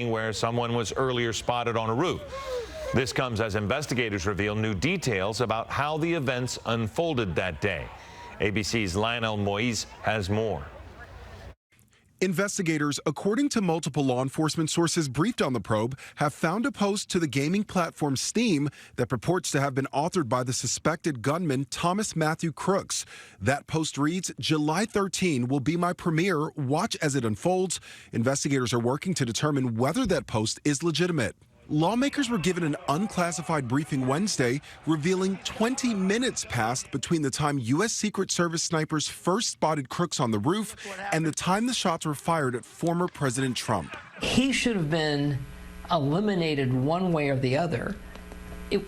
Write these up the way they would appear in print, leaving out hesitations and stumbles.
where someone was earlier spotted on a roof. This comes as investigators reveal new details about how the events unfolded that day. ABC's Lionel Moise has more. Investigators, according to multiple law enforcement sources briefed on the probe, have found a post to the gaming platform Steam that purports to have been authored by the suspected gunman Thomas Matthew Crooks. That post reads, "July 13 will be my premiere. Watch as it unfolds." Investigators are working to determine whether that post is legitimate. Lawmakers were given an unclassified briefing Wednesday, revealing 20 minutes passed between the time U.S. Secret Service snipers first spotted Crooks on the roof and the time the shots were fired at former President Trump. He should have been eliminated one way or the other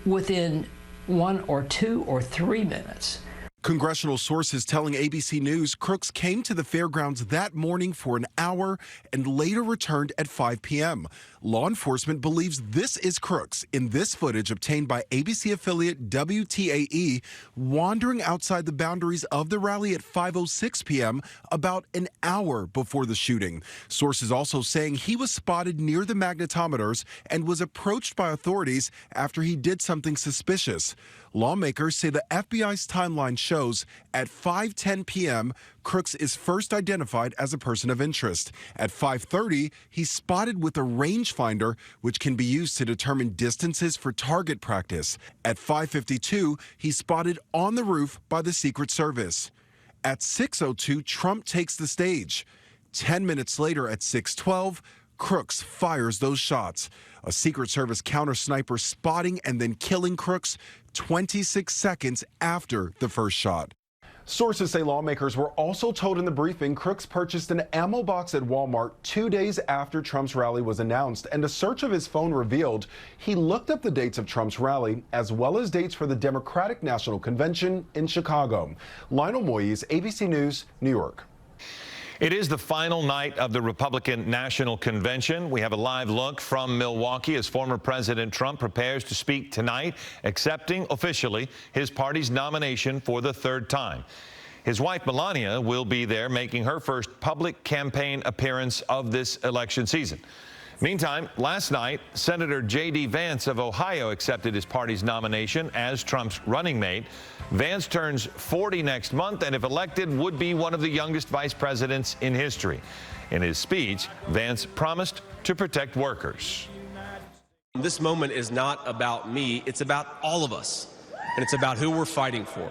within 1 or 2 or 3 minutes. Congressional sources telling ABC News Crooks came to the fairgrounds that morning for an hour and later returned at 5 p.m. Law enforcement believes this is Crooks in this footage obtained by ABC affiliate WTAE wandering outside the boundaries of the rally at 5:06 p.m. about an hour before the shooting. Sources also saying he was spotted near the magnetometers and was approached by authorities after he did something suspicious. Lawmakers say the FBI's timeline shows at 5:10 p.m., Crooks is first identified as a person of interest. At 5:30, he's spotted with a rangefinder, which can be used to determine distances for target practice. At 5:52, he's spotted on the roof by the Secret Service. At 6:02, Trump takes the stage. 10 minutes later, at 6:12, Crooks fires those shots. A Secret Service counter sniper spotting and then killing Crooks 26 seconds after the first shot. Sources say lawmakers were also told in the briefing Crooks purchased an ammo box at Walmart 2 days after Trump's rally was announced, and a search of his phone revealed he looked up the dates of Trump's rally as well as dates for the Democratic National Convention in Chicago. Lionel Moise, ABC News, New York. It is the final night of the Republican National Convention. We have a live look from Milwaukee as former President Trump prepares to speak tonight, accepting officially his party's nomination for the third time. His wife, Melania, will be there making her first public campaign appearance of this election season. Meantime, last night, Senator J.D. Vance of Ohio accepted his party's nomination as Trump's running mate. Vance turns 40 next month and, if elected, would be one of the youngest vice presidents in history. In his speech, Vance promised to protect workers. This moment is not about me. It's about all of us, and it's about who we're fighting for.